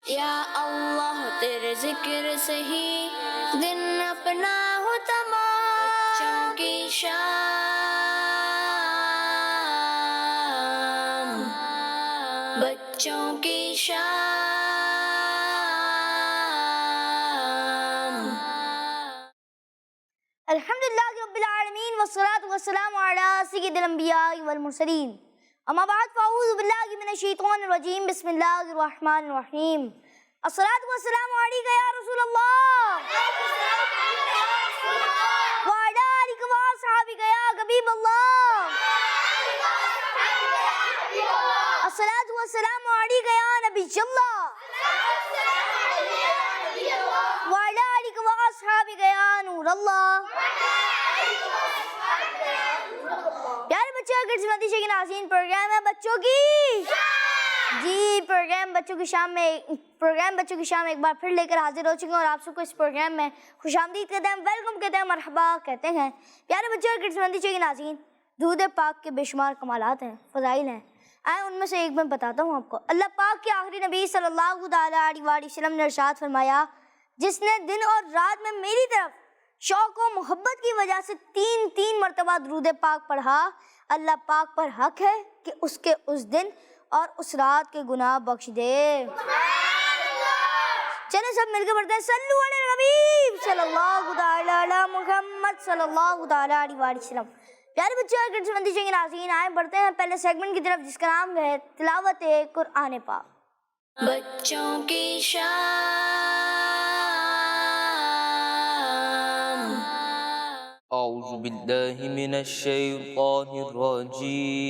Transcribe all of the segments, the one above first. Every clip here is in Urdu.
یا اللہ تیرے ذکر سے ہی دن اپنا ہو تمام، بچوں کی شام، بچوں کی شام۔ الحمدللہ رب العالمین والصلاة والسلام علی سید الانبیاء والمرسلین، اما بعد فاعوذ باللہ من الشیطان الرجیم، بسم اللہ الرحمن الرحیم۔ الصلاة والسلام علیکہ یا رسول اللہ، وعلی آلکہ واصحابکہ یا حبیب اللہ، الصلاة والسلام علیکہ یا نبی اللہ، وعلی آلکہ واصحابکہ یا نور اللہ۔ پیارے بچے، اگر سمتی شیخ ناظرین، پروگرام ہے بچوں کی پروگرام بچوں کی شام میں ایک بار پھر لے کر حاضر ہو چکے ہیں، اور آپ سب کو اس پروگرام میں خوش آمدید کہتے ہیں، ویلکم کہتے ہیں، مرحبا کہتے ہیں۔ پیارے بچے، اگر سمتی شیخ ناظرین، درود پاک کے بے شمار کمالات ہیں، فضائل ہیں، آئے ان میں سے ایک میں بتاتا ہوں آپ کو۔ اللہ پاک کے آخری نبی صلی اللہ علیہ وآلہ وسلم نے ارشاد فرمایا، جس نے دن اور رات میں میری طرف شوق و محبت کی وجہ سے تین مرتبہ درود پاک پڑھا، اللہ پاک پر حق ہے کہ اس کے اس دن اور اس رات کے گناہ بخش دے۔ چلیں سب مل کے پڑھتے ہیں، صلو علی الحبیب صلی اللہ علی محمد صلی اللہ علیہ وآلہ وسلم۔ پیارے بچوں، اگر سمندی کے ناظرین، آئے بڑھتے ہیں پہلے سیگمنٹ کی طرف، جس کا نام ہے تلاوت قرآن پاک۔ بچوں کی شام۔ اعوذ باللہ من الشیطان الرجیم،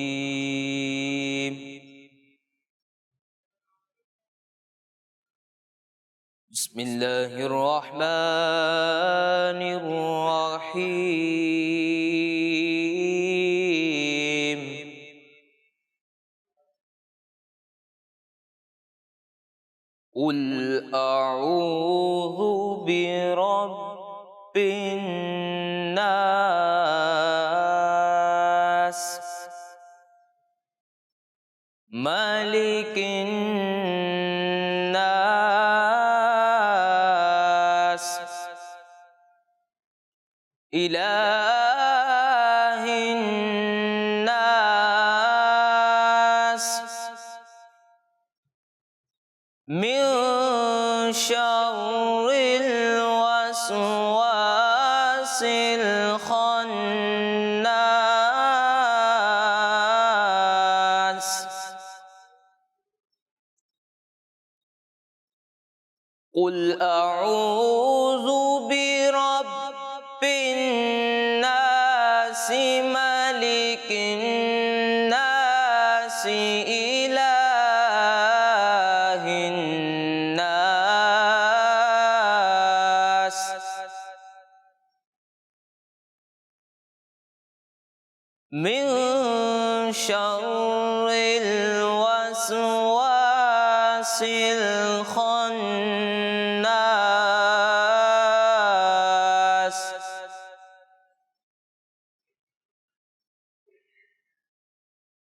بسم اللہ الرحمن الرحیم۔ قل اعوذ برب الناس، مالک الناس، الہ الناس، من شر الوسواس الخناس، قل اعوذ برب الناس، ملک الناس، الہ الناس، من شر الوسواس الخناس،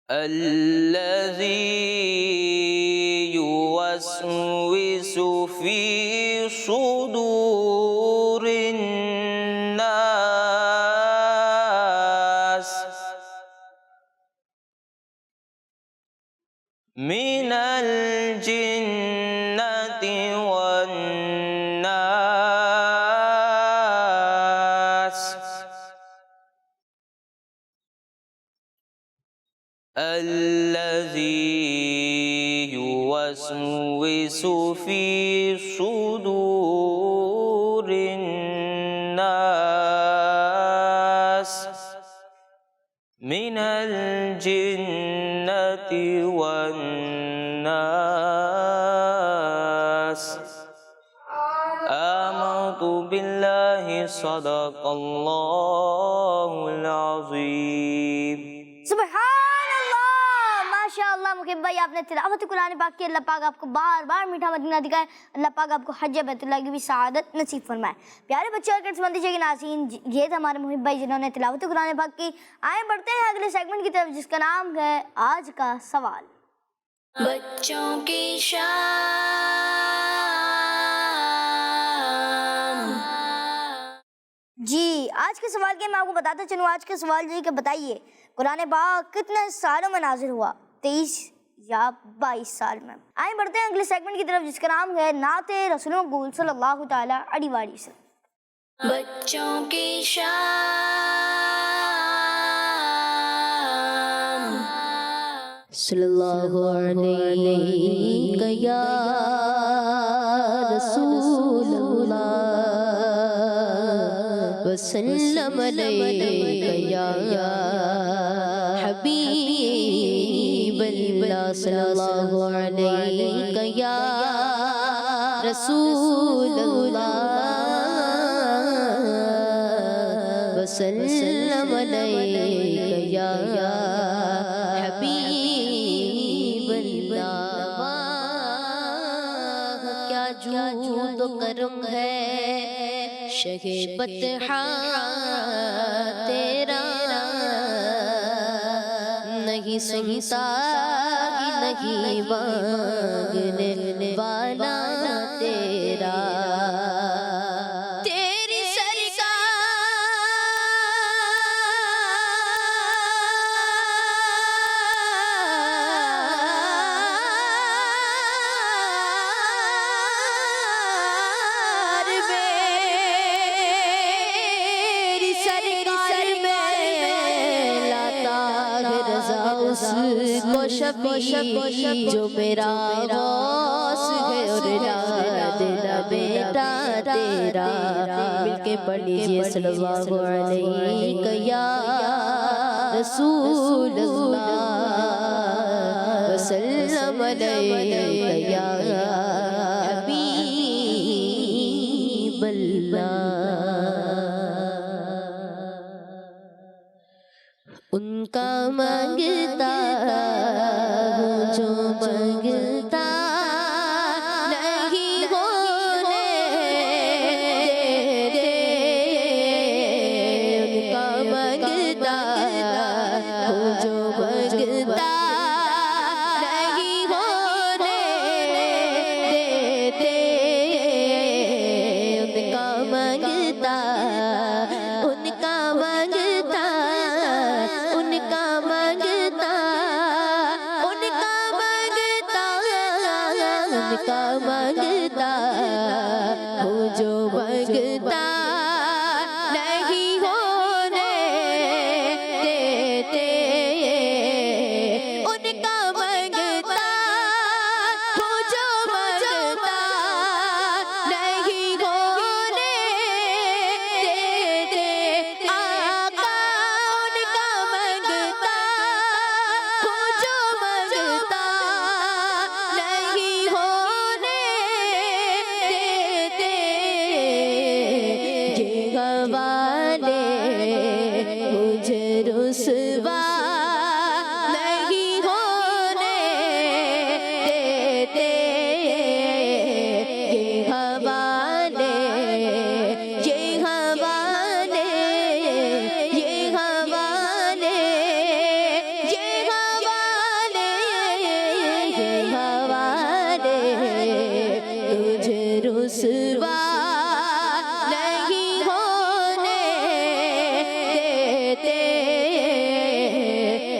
الذي يوسوس في صدور الناس من الجنة والناس، الذي يوسوس في صدور الناس من الجنة والناس۔ آمنت باللہ، صدق اللہ العظیم۔ سبحان اللہ، ماشاء اللہ مقیم بھائی، آپ نے تلاوت قرآن پاک کی، اللہ پاک آپ کو بار بار میٹھا مدینہ دکھائے، اللہ پاک آپ کو حج بیت اللہ کی بھی سعادت نصیب فرمائے۔ پیارے بچے، اگر سمندی کے ناظرین، یہ تھے ہمارے محب بھائی جنہوں نے تلاوت قرآن پاک کی۔ آئیں بڑھتے ہیں اگلے سیگمنٹ کی طرف، جس کا نام ہے آج کا سوال۔ بچوں کی شام۔ آج کے سوال کے میں آپ کو بتاتا چلوں. آج کا سوال یہ کہ بتائیے قرآن پاک کتنے سالوں میں نازل ہوا؟ 23 یا 22 سال میں؟ آئیں بڑھتے ہیں اگلے سیگمنٹ کی طرف جس کا نام ہے نعت رسول مقبول صلی اللہ تعالیٰ علیہ وآلہ وسلم. بچوں کی شام صلی اللہ علیہ یا رسول اللہ وسلم علیہ یا حبیب اللہ صلی اللہ علیہ یا رسول اللہ وسلم علیہ یا حبیب اللہ. کیا جود و کرم ہے شہ بطحا تیرا، نہیں سنتا نہیں مانگنے والا تیرا. جو میرا غوث ہے اور دینا بیٹا تیرا. مل کے پڑھ لیجئے صلی اللہ علیہ یا رسول اللہ وسلم علیہ یا حبیب اللہ. ان کا مانگتا ہوں جو مانگتا نہیں ہونے دیتے. ان کا مانگتا ہوں جو مانگتا نہیں ہونے دیتے. ان کا مانگتا ان کا مانگتا ان کا مانگتا ان کا مانگتا ان کا مانگتا ہوں جو مانگتا نہیں ہونے دیتے. ان کا مانگتا ہوں جو مانگتا نہیں ہونے دیتے. آقا ان کا مانگتا ہوں جو مانگتا نہیں ہونے دیتے. یہ حوالے مجھے رسوا نہیں ہونے دیتے. یہ حوالے یہ حوالے یہ حوالے یہ حوالے یہ حوالے تجھے رسوا نہیں ہونے دیتے.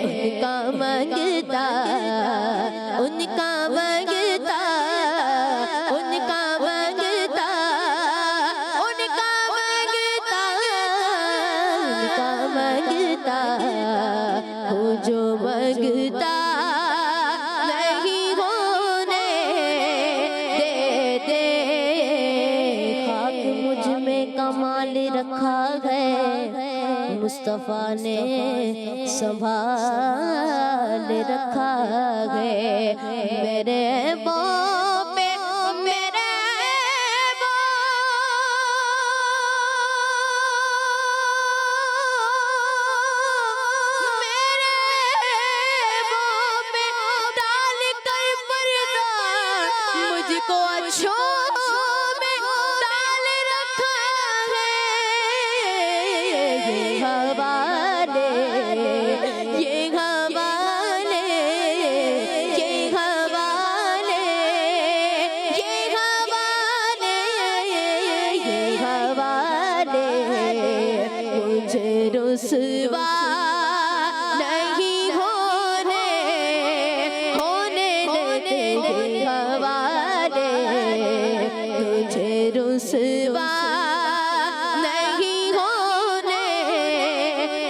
ان کا مانگتا ان کا مانگتا ان کا مانگتا ان کا مانگتا ان کا مانگتا ہوں جو مانگتا نہیں ہونے دیتے. خاک مجھ میں کمال رکھا ہے مصطفیٰ نے سنبھال رکھا ہے. میرے پاؤں پہ میرے پاؤں پہ ڈال کر پردہ مجھ کو اچھوں میں ڈال رکھا ہے. یہ حوالے یہ حوالے یہ حوالے رسوا نہیں ہونے تیرے حوالے تجھے رسوا نہیں ہونے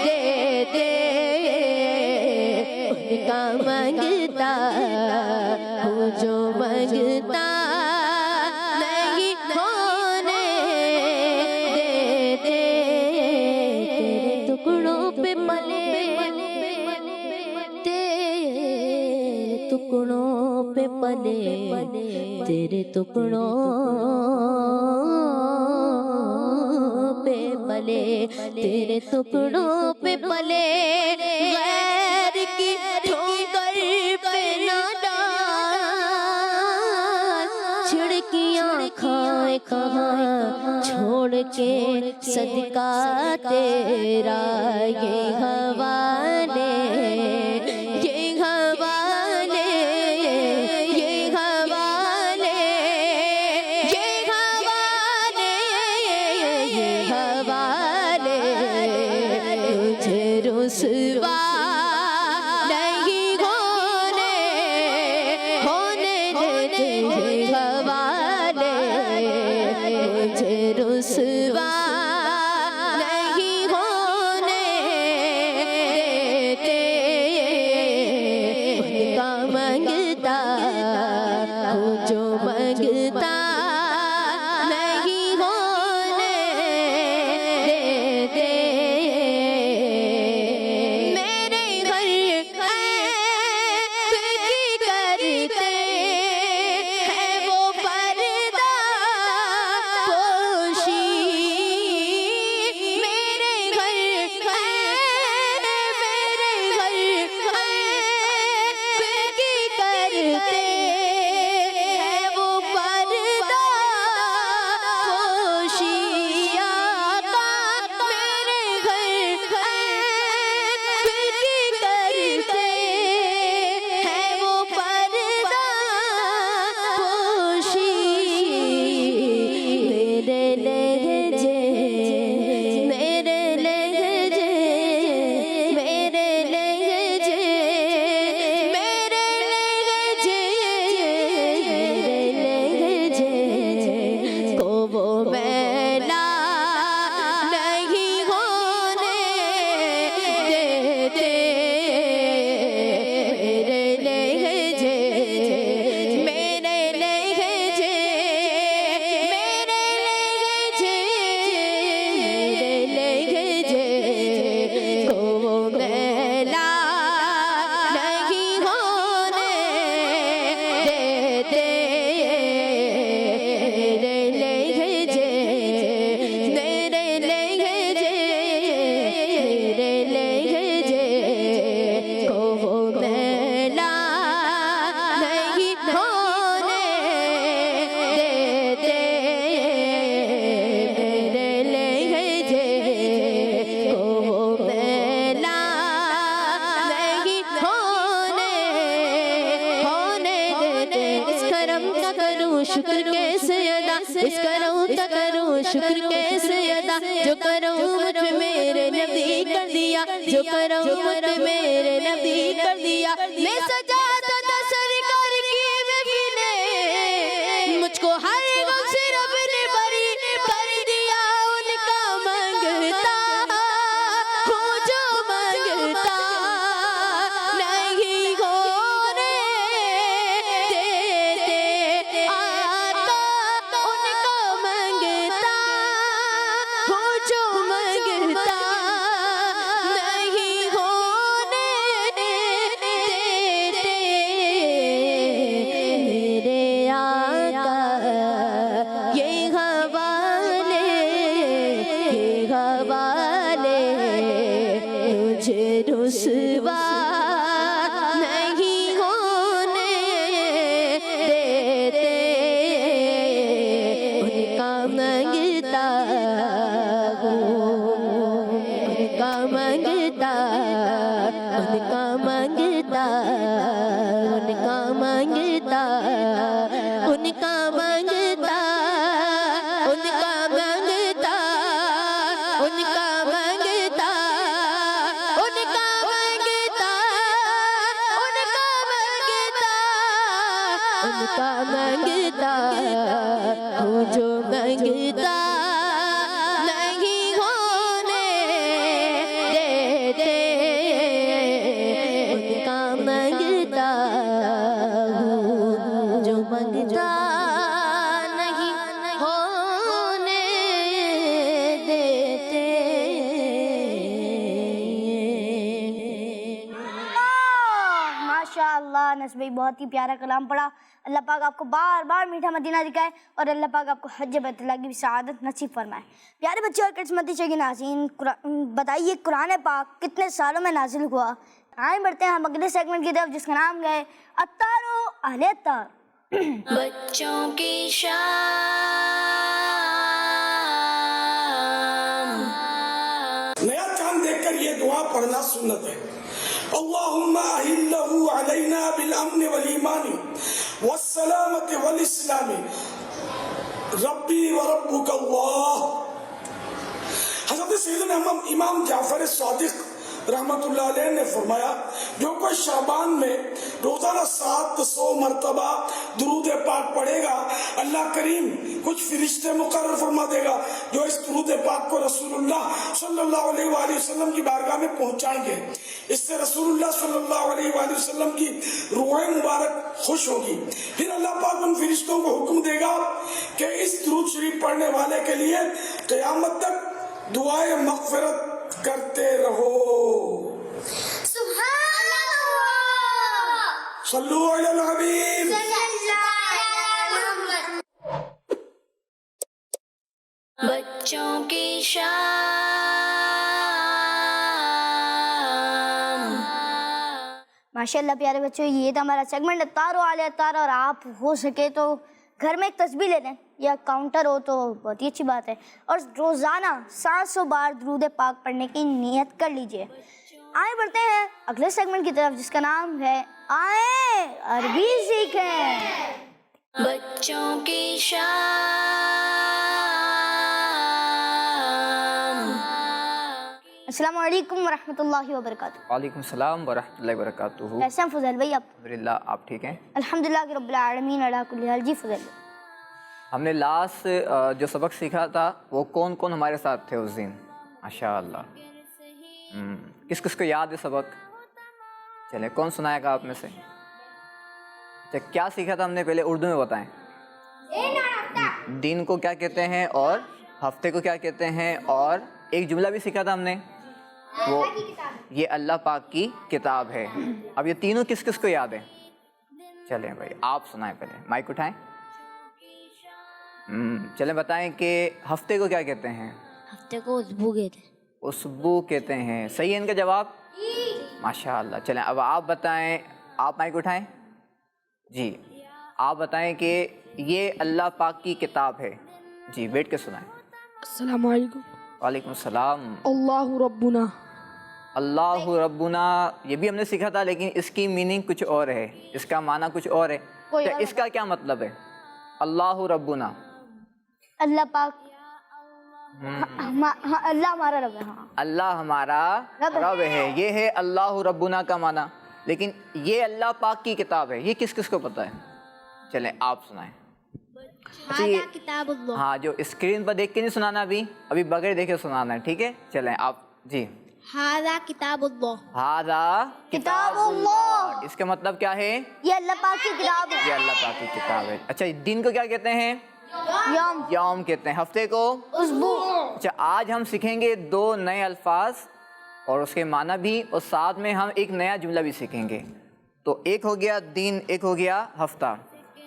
دیتے ان کا منگتا ہوں جو منگتا نہیں ہونے دیتے تیرے ٹکڑوں پہ پلے تیرے ٹکڑوں پہ پلے تیرے ٹکڑوں پہ پلے تیرے ٹکڑوں پہ پلے غیر کی ٹھوکر پہ نہ ڈال چھڑکیاں کھائے کہاں چھوڑ کے صدقہ تیرا یہ حوالے یہ حوالے یہ حوالے یہ حوالے یہ حوالے تجھے رسوا نہیں ہونے دیتے یہ حوالے تجھے رسوا نہیں ہونے دیتے ان کا منگتا ہوں جو منگتا نہیں ہونے دیتے میرے گھر کی کرتے ہیں وہ پردہ پوشی میرے گھر کی کرتے ہیں وہ پردہ پوشی آقا میرے گھر کی کرتے ہیں وہ پردہ پوشی میرے لہجے میرے لہجے میرے لہجے میرے لہجے میرے لہجے کو وہ میلا نہیں ہونے دیتے میرے لہجے میرے لہجے میرے لہجے میرے لہجے کو وہ میلا نہیں ہونے دیتے میرے لہجے میرے لہجے میرے لہجے کو وہ میلا نہیں ہونے دیتے میرے لہجے کو وہ میلا نہیں ہونے دیتے اس کرم کا کروں شکر کیسے ادا اس کرم کا کروں شکر کیسے ادا جو کرم مجھ پہ میرے نبی کر دیا جو کرم مجھ پہ میرے نبی کر دیا میں سجاتا تھا سرکار کی محفلیں مجھ کو ہر وقت رب نے بری کر دیا ان کا منگتا ہوں جو منگتا نہیں ہونے دیتے آقا ان کا منگتا ہوں جو منگتا نہیں ہونے دیتے انس بھائی بہت ہی پیارا کلام پڑھا. اللہ پاک آپ کو بار بار میٹھا مدینہ دکھائے اور اللہ پاک آپ کو حج بیت اللہ کی بھی سعادت نصیب فرمائے. پیارے بچے اور قسمتی کے ناظرین، بتائیے قرآن پاک کتنے سالوں میں نازل ہوا؟ آئیں بڑھتے ہیں ہم اگلے سیگمنٹ کی طرف جس کا نام ہے اتار و اہل اتار. بچوں کی شام. نیا چاند دیکھ کر یہ دعا پڑھنا سنت ہے. اللہم اہلہ علینا بالامن والایمان والسلامت والاسلام ربی و ربک اللہ. حضرت سیدنا امام جعفر صادق رحمت اللہ علیہ نے فرمایا جو کوئی شعبان میں روزانہ 700 مرتبہ درود پاک پڑھے گا اللہ کریم کچھ فرشتے مقرر فرما دے گا جو اس درود پاک کو رسول اللہ صلی اللہ علیہ وآلہ وسلم کی بارگاہ میں پہنچائیں گے. اس سے رسول اللہ صلی اللہ علیہ وآلہ وسلم کی روح مبارک خوش ہوگی. پھر اللہ پاک ان فرشتوں کو حکم دے گا کہ اس درود شریف پڑھنے والے کے لیے قیامت تک دعائے مغفرت کرتے رہو. سبحان اللہ. صلو علی الحبیب. بچوں کی شام. ماشاء اللہ پیارے بچوں، یہ تھا ہمارا سیگمنٹ اتار و اہل اتار. اور آپ ہو سکے تو گھر میں ایک تسبیح لے لیں یا کاؤنٹر ہو تو بہت ہی اچھی بات ہے، اور روزانہ 700 بار درود پاک پڑھنے کی نیت کر لیجئے. آئیں بڑھتے ہیں اگلے سیگمنٹ کی طرف جس کا نام ہے آئیں عربی سیکھیں. بچوں کی شام. السلام علیکم ورحمۃ اللہ وبرکاتہ. وعلیکم السلام ورحمۃ اللہ وبرکاتہ. کیسے ہیں فضل بھائی آپ؟ الحمدللہ، آپ ٹھیک ہیں؟ الحمدللہ کہ رب العالمین علی کل حال. جی فضل بھائی، ہم نے لاسٹ جو سبق سیکھا تھا وہ کون کون ہمارے ساتھ تھے اس دن؟ ماشاء اللہ. کس کس کو یاد ہے سبق؟ چلیں کون سنائے گا آپ میں سے؟ اچھا، کیا سیکھا تھا ہم نے؟ پہلے اردو میں بتائیں. دن کو کیا کہتے ہیں اور ہفتے کو کیا کہتے ہیں، اور ایک جملہ بھی سیکھا تھا ہم نے، وہ یہ اللہ پاک کی کتاب ہے. اب یہ تینوں کس کس کو یاد ہے؟ چلیں بھائی آپ سنائیں، پہلے مائک اٹھائیں. چلیں بتائیں کہ ہفتے کو کیا کہتے ہیں؟ ہفتے کو اسبوع کہتے ہیں. اسبوع کہتے ہیں. صحیح ہے ان کا جواب؟ ماشاء اللہ. چلیں اب آپ بتائیں، آپ مائک اٹھائیں. جی آپ بتائیں کہ یہ اللہ پاک کی کتاب ہے. جی بیٹھ کے سنائیں. السلام علیکم. وعلیکم السلام. اللہ ربنا. اللہ ربنا یہ بھی ہم نے سیکھا تھا، لیکن اس کی میننگ کچھ اور ہے، اس کا معنی کچھ اور ہے. اس کا کیا مطلب ہے اللہ ربنا؟ اللہ پاک اللہ ہمارا رب ہے. ہاں اللہ ہمارا رب ہے، یہ ہے اللہ ربنا کا معنی. لیکن یہ اللہ پاک کی کتاب ہے، یہ کس کس کو پتہ ہے؟ چلیں آپ سنائیں. کتاب اللہ. ہاں، جو اسکرین پر دیکھ کے نہیں سنانا، ابھی بغیر دیکھے سنانا ہے، ٹھیک ہے؟ چلیں آپ. جی ھذا کتاب اللہ. ھذا کتاب اللہ. اس کا مطلب کیا ہے؟ یہ اللہ پاک کی کتاب ہے. یہ اللہ پاک کی کتاب ہے. اچھا، دن کو کیا کہتے ہیں؟ یوم. یوم کہتے ہیں. ہفتے کو اسبوع. اچھا، آج ہم سیکھیں گے 2 نئے الفاظ اور اس کے معنی بھی، اور ساتھ میں ہم ایک نیا جملہ بھی سیکھیں گے. تو ایک ہو گیا دن، ایک ہو گیا ہفتہ.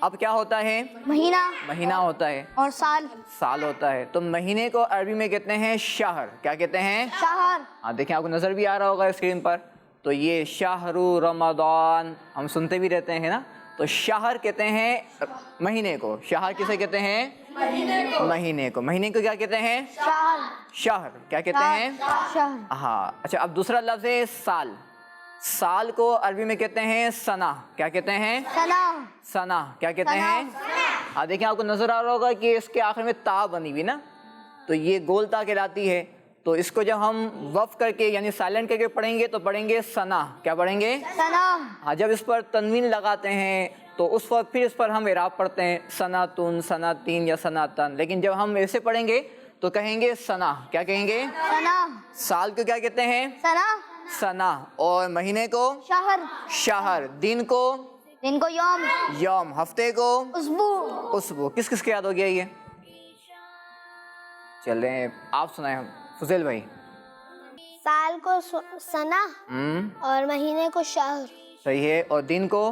اب کیا ہوتا ہے؟ مہینہ. مہینہ ہوتا ہے. اور سال. سال ہوتا ہے. تو مہینے کو عربی میں کہتے ہیں شہر. کیا کہتے ہیں؟ شہر. ہاں دیکھیں، آپ کو نظر بھی آ رہا ہوگا اسکرین پر. تو یہ شہر رمضان ہم سنتے بھی رہتے ہیں نا. تو شہر کہتے ہیں مہینے کو. شہر کسے کہتے ہیں؟ مہینے کو. مہینے کو کیا کہتے ہیں؟ شہر. شہر. کیا کہتے ہیں؟ شہر. ہاں. اچھا، اب دوسرا لفظ ہے سال. سال کو عربی میں کہتے ہیں سنہ. کیا کہتے ہیں؟ سنا. سنہ. کیا کہتے ہیں؟ ہاں دیکھیں، آپ کو نظر آ رہا ہوگا کہ اس کے آخر میں تا بنی ہوئی نا، تو یہ گول تا کہلاتی ہے. تو اس کو جب ہم وقف کر کے یعنی سائلنٹ کر کے پڑھیں گے تو پڑھیں گے سنہ. کیا پڑھیں گے؟ سنا. ہاں، جب اس پر تنوین لگاتے ہیں تو اس وقت پھر اس پر ہم اعراب پڑھتے ہیں سناتن، سناتین یا سناتن. لیکن جب ہم ایسے پڑھیں گے تو کہیں گے سنہ. کیا کہیں گے؟ سنا. سال کو کیا کہتے ہیں؟ سنا. سنہ. اور مہینے کو شہر. شہر. دن کو دن کو یوم. یوم. ہفتے کو اسبوع. اسبوع. کس کس کو یاد ہو گیا یہ؟ چلیں آپ سنائیں فضیل بھائی. سال کو سنا اور مہینے کو شہر. صحیح ہے. اور دن کو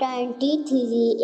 23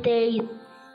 23।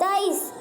23।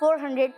400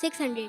600।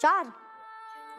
4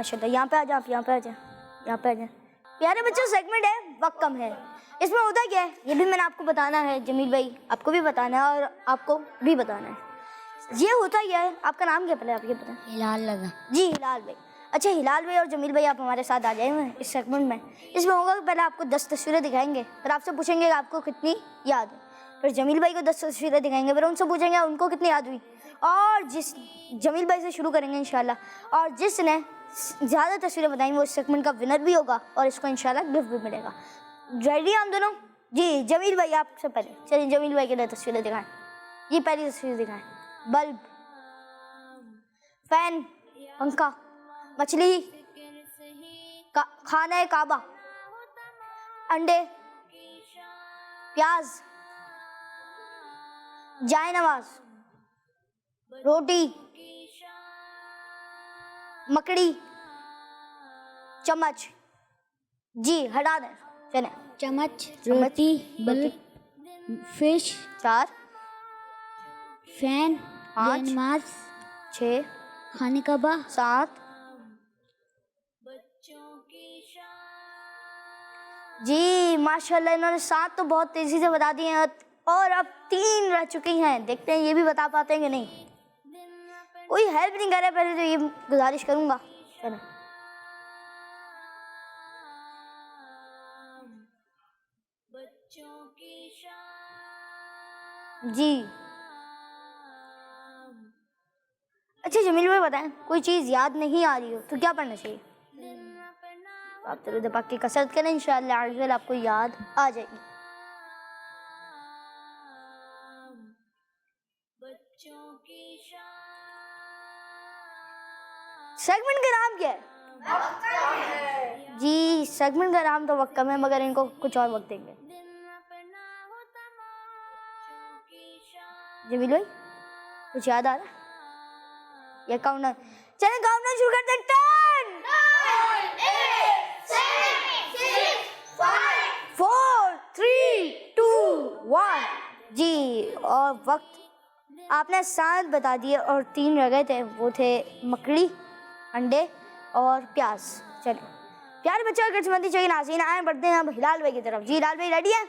ماشاء اللہ. یہاں پہ آ جاؤ آپ, یہاں پہ آ جائیں, یہاں پہ آ جائیں. پیارے بچوں سیگمنٹ ہے وقت کم ہے. اس میں ہوتا کیا ہے یہ بھی میں نے آپ کو بتانا ہے. جمیل بھائی آپ کو بھی بتانا ہے اور آپ کو بھی بتانا ہے. یہ ہوتا کیا ہے, آپ کا نام کیا پہلے آپ یہ بتائیں. ہلال لگا. جی ہلال بھائی. اچھا ہلال بھائی اور جمیل بھائی آپ ہمارے ساتھ آ جائیں گے اس سیگمنٹ میں. اس میں ہوگا کہ پہلے آپ کو 10 تصویریں دکھائیں گے, پھر آپ سے پوچھیں گے کہ آپ کو کتنی یاد ہے. پھر جمیل بھائی کو 10 تصویریں دکھائیں گے, پھر ان سے پوچھیں گے ان کو کتنی یاد ہوئی. اور جس جمیل بھائی سے شروع کریں گے انشاءاللہ, اور جس نے زیادہ تصویریں بتائیں وہ اس سیگمنٹ کا ونر بھی ہوگا اور اس کو انشاءاللہ گفٹ بھی ملے گا. ریڈی ہم دونوں؟ جی جمیل بھائی آپ سے پہلے چلیے جمیل بھائی کے لیے تصویریں دکھائیں. یہ پہلی تصویر دکھائیں. بلب, فین, پنکھا, مچھلی, خانہ کعبہ, انڈے, پیاز, جائے نواز, روٹی, مکڑی, چمچ. جی ہٹا دیں چلیں. چمچ, روٹی, بلب, فش, 4, فین, 5, نماز, 6, خانے کعبہ, 7. جی ماشاءاللہ انہوں نے 7 تو بہت تیزی سے بتا دیے ہیں اور اب 3 رہ چکی ہیں. دیکھتے ہیں یہ بھی بتا پاتے ہیں کہ نہیں. کوئی ہیلپ نہیں کر رہا, پہلے تو یہ گزارش کروں گا. چلیں جی. اچھا جمیل بھائی بتائیں کوئی چیز یاد نہیں آ رہی ہو تو کیا پڑھنا چاہیے؟ آپ درود پاک کی کثرت کریں انشاءاللہ عز و جل آپ کو یاد آ جائے گی. سیگمنٹ کا نام کیا ہے؟ جی سیگمنٹ کا نام تو وقت کم ہے مگر ان کو کچھ اور وقت دیں گے. جمیل بھائی کچھ یاد آ رہا ہے یا کاؤنٹ ڈاؤن؟ چلیں کاؤنٹ ڈاؤن شروع کرتے ہیں. 4 3 2 1. جی اور وقت آپ نے 7 بتا دیے اور 3 رہ گئے تھے, وہ تھے مکڑی, انڈے اور پیاز. چلیں پیارے بچوں اگر سمجھتی چاہیے ناظرین آئیں بڑھتے ہیں اب ہلال بھائی کی طرف. جی ہلال بھائی ریڈی ہیں؟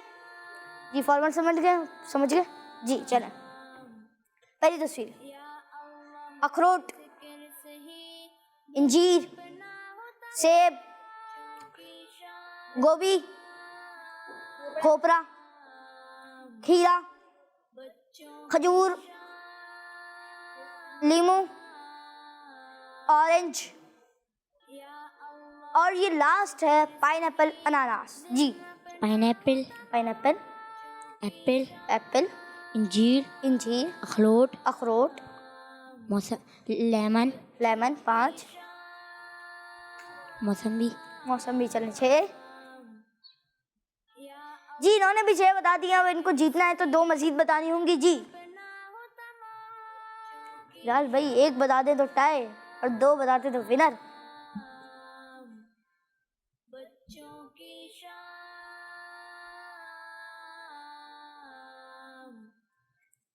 جی فارمل سمجھ گئے. جی چلیں پہلی تصویر اخروٹ, انجیر, سیب, گوبھی, کھوپرا, کھیرا, کھجور, لیمو, اورنج اور یہ لاسٹ ہے پائن ایپل اناناس. جی پائن ایپل, ایپل, ایپل, انجیر, اخروٹ, لیمن, 5, موسمبی. چلیں 6. جی انہوں نے بھی 6 بتا دیا. اب ان کو جیتنا ہے تو 2 مزید بتانی ہوں گی. جی لال بھائی 1 بتا دیں تو ٹائی اور 2 بتاتے تو ونر.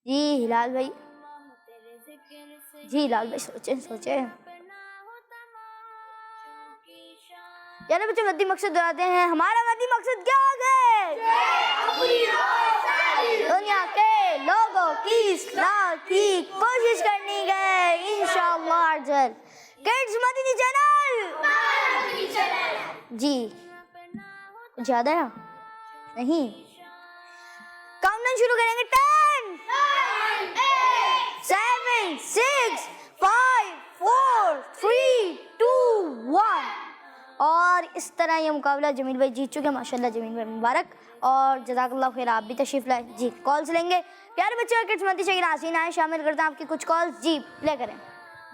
جی ہلال بھائی, جی ہلال بھائی سوچیں. یعنی بچے مدی مقصد دہراتے ہیں. ہمارا مدی مقصد کیا ہے؟ دنیا کے لوگوں کی اصلاح کی کوشش کرنی ہے انشاءاللہ عز و جل. کڈز مدنی چینل. جی زیادہ ہے نہیں. کاؤنٹ ڈاؤن شروع کریں گے. 10 7 6 5 4 3 2 1. اور اس طرح یہ مقابلہ جمیل بھائی جیت چکے. ماشاءاللہ جمیل بھائی مبارک اور جزاک اللہ خیر. آپ بھی تشریف لائیں. جی کالز لیں گے پیارے بچے اور کڈز مدنی چینل ناظرین آئیں شامل کرتے ہیں آپ کی کچھ کالز. جی پلے کریں.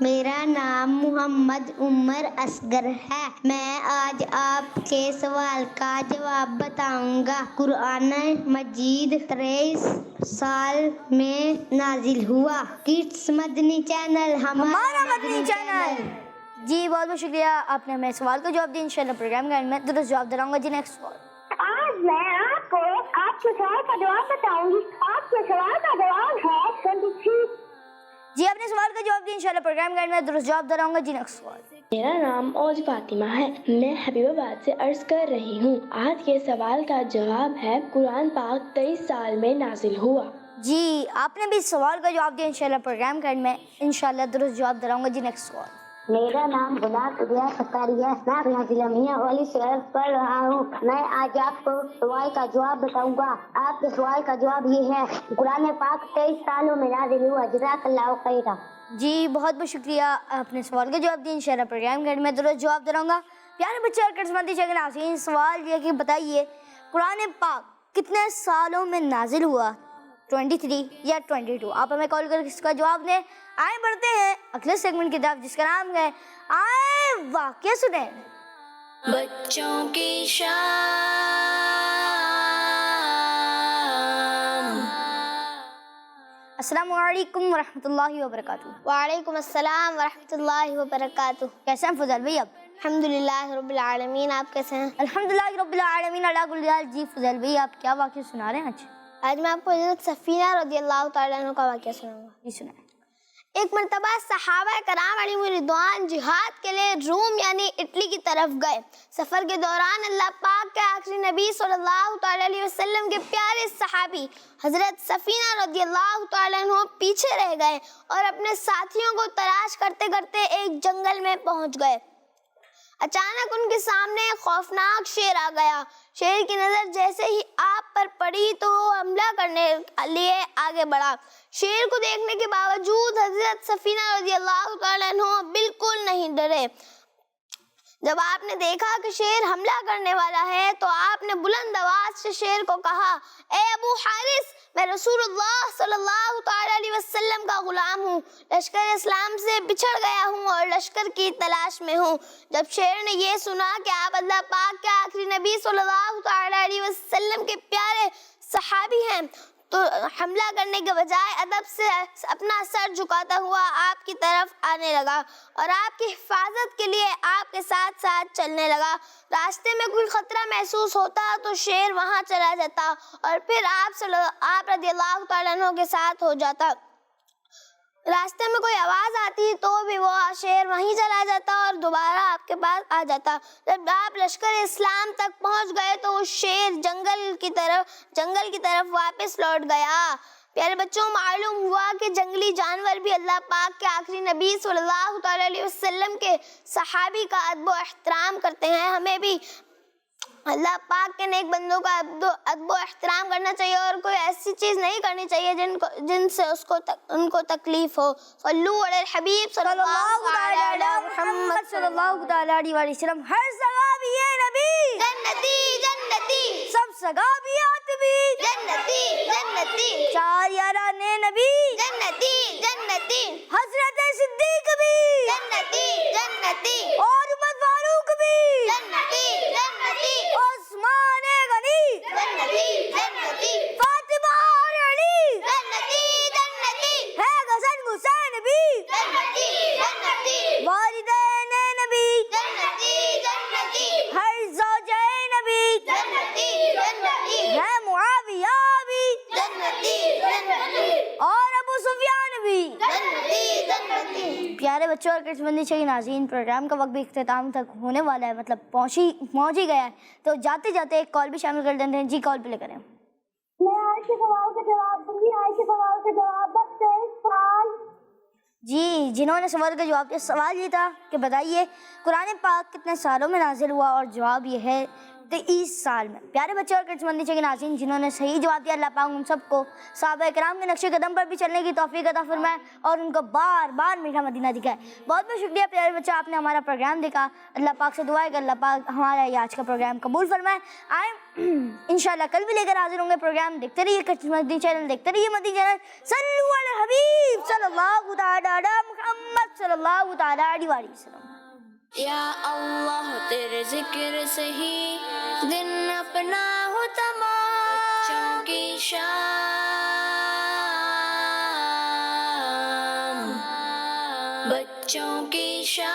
میرا نام محمد عمر اصغر ہے. میں آج آپ کے سوال کا جواب بتاؤں گا. قرآن مجید 23 سال میں نازل ہوا. کڈز مدنی چینل ہمارا مدنی چینل. جی بہت بہت شکریہ آپ نے ہمیں سوال کا جواب دیا. انشاءاللہ پروگرام کا میں درست جواب دلاؤں گا. جی نیکسٹ سوال. آج میں آپ کو آپ کے سوال کا جواب بتاؤں گی. آپ کے سوال کا جواب ہے 23. جی اپنے سوال کا جواب دیں انشاءاللہ پروگرام گائیڈ میں درست جواب دراؤں گا. جی نیکسٹ سوال. میرا نام اوج فاطمہ ہے، میں حبیب آباد سے عرض کر رہی ہوں. آج کے سوال کا جواب ہے قرآن پاک 23 سال میں نازل ہوا. جی آپ نے بھی اس سوال کا جواب دیا انشاءاللہ پروگرام گائیڈ میں انشاءاللہ درست جواب دراؤں گا. جی نیکسٹ سوال. میرا نام غلام طبیہ ستاری ہے، میں اپنا ضلع میاں والی سے پڑھ رہا ہوں. میں آج آپ کو سوال کا جواب بتاؤں گا. آپ کے سوال کا جواب یہ ہے قرآن پاک 23 سالوں میں نازل ہوا. جزاک اللہ خیرا. جی بہت بہت شکریہ آپ نے سوال کا جواب دیا انشاءاللہ پروگرام گائیڈ میں درست جواب دراؤں گا. پیارے بچے اور قسمتی چیک ناظرین سوال یہ کہ بتائیے قرآن پاک کتنے سالوں میں نازل ہوا؟ 23 یا 22؟ آپ ہمیں کال کر اس کا جواب دیں. آئیں بڑھتے ہیں اگلے سیگمنٹ کی طرف جس کا نام ہے آئیں واقعہ سنیں. بچوں کی شام. السلام علیکم ورحمۃ اللہ وبرکاتہ. وعلیکم السلام ورحمۃ اللہ وبرکاتہ. کیسے ہیں فضل بھائی؟ اب الحمدللہ رب العالمین. آپ کیسے ہیں؟ الحمدللہ رب العالمین علی کل حال. جی فضل بھائی آپ کیا واقعہ سنا رہے ہیں آج؟ آج میں آپ کو حضرت سفینہ رضی اللہ تعالیٰ عنہ کا واقعہ سناؤں گا. جی سنائیں. ایک مرتبہ صحابہ کرام علیہم رضوان جہاد کے لیے روم یعنی اٹلی کی طرف گئے. سفر کے دوران اللہ پاک کے آخری نبی صلی اللہ تعالیٰ علیہ وسلم کے پیارے صحابی حضرت سفینہ رضی اللہ تعالیٰ عنہ پیچھے رہ گئے اور اپنے ساتھیوں کو تلاش کرتے کرتے ایک جنگل میں پہنچ گئے. اچانک ان کے سامنے ایک خوفناک شیر آ گیا. شیر کی نظر جیسے ہی آپ پر پڑی تو وہ حملہ کرنے لیے آگے بڑھا. شیر کو دیکھنے کے باوجود حضرت سفینہ رضی اللہ تعالیٰ عنہ بالکل نہیں ڈرے. جب آپ نے دیکھا کہ شیر حملہ کرنے والا ہے تو آپ نے بلند آواز سے شیر کو کہا اے ابو حارث میں رسول اللہ صلی اللہ تعالیٰ علیہ وسلم کا غلام ہوں. لشکر اسلام سے بچھڑ گیا ہوں اور لشکر کی تلاش میں ہوں. جب شیر نے یہ سنا کہ آپ اللہ پاک کے آخری نبی صلی اللہ تعالیٰ علیہ وسلم کے پیارے صحابی ہیں تو حملہ کرنے کے بجائے ادب سے اپنا سر جھکاتا ہوا آپ کی طرف آنے لگا اور آپ کی حفاظت کے لیے آپ کے ساتھ ساتھ چلنے لگا. راستے میں کوئی خطرہ محسوس ہوتا تو شیر وہاں چلا جاتا اور پھر آپ رضی اللہ تعالیٰ عنہ کے ساتھ ہو جاتا. راستے میں کوئی آواز آتی تو بھی وہ شیر وہیں چلا جاتا اور دوبارہ آپ کے پاس آ جاتا. جب آپ لشکر اسلام تک پہنچ گئے تو وہ شیر جنگل کی طرف واپس لوٹ گیا. پیارے بچوں معلوم ہوا کہ جنگلی جانور بھی اللہ پاک کے آخری نبی صلی اللہ تعالیٰ علیہ وسلم کے صحابی کا ادب و احترام کرتے ہیں. ہمیں بھی اللہ پاک کے نیک بندوں کا ادب و احترام کرنا چاہیے اور کوئی ایسی چیز نہیں کرنی چاہیے جن سے ان کو تکلیف ہو. صلو علی الحبیب صلی اللہ علی محمد صلی اللہ تعالیٰ علیہ وسلم. ہر صحابی نبی جنتی جنتی سب صحابیات بھی جنتی جنتی 4 یاران نبی جنتی جنتی حضرت صدیق بھی جنتی جنتی اور عمر فاروق بھی جنتی جنتی عثمان غنی جنتی جنتی فاطمہ اور علی جنتی جنتی ہے حسن حسین بھی جنتی جنتی والدین نبی جنتی جنتی ہر زوجین نبی جنتی جنتی ہے معاویہ بھی جنتی جنتی اور ابو سفیان بھی جنتی جنتی. پیارے بچوں اور قسمتی کے ناظرین پروگرام کا وقت بھی اختتام تک ہونے والا ہے، مطلب پہنچ ہی گیا ہے. تو جاتے جاتے ایک کال بھی شامل کر دیتے ہیں. جی کال پلے کریں. میں آج کے سوال کا جواب دوں گی. آج کے سوال کا جواب 23 سال. جی جنہوں نے سوال کا جواب دیا سوال یہ تھا کہ بتائیے قرآن پاک کتنے سالوں میں نازل ہوا اور جواب یہ ہے 23 سال میں. پیارے بچے اور قسمتی کے ناظرین جنہوں نے صحیح جواب دیا اللہ پاک ان سب کو صحابہ کرام کے نقش قدم پر بھی چلنے کی توفیق عطا فرمائے اور ان کو بار بار میٹھا مدینہ دکھائے. بہت بہت شکریہ پیارے بچہ آپ نے ہمارا پروگرام دیکھا. اللہ پاک سے دعا ہے کہ اللہ پاک ہمارا یہ آج کا پروگرام قبول فرمائے. آئیں انشاءاللہ کل بھی لے کر حاضر ہوں گے پروگرام. دیکھتے رہیے قسمتی چینل، دیکھتے رہیے مدنی چینل. صلو علی الحبیب صلی اللہ تعالیٰ علی محمد صلی اللہ تعالیٰ علیہ وسلم. یا اللہ تیرے ذکر سے ہی دن اپنا ہو تمام. بچوں کی شام بچوں کی شام.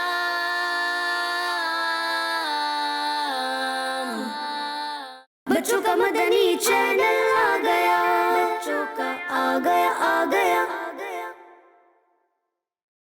بچوں کا مدنی چینل آ گیا، بچوں کا آ گیا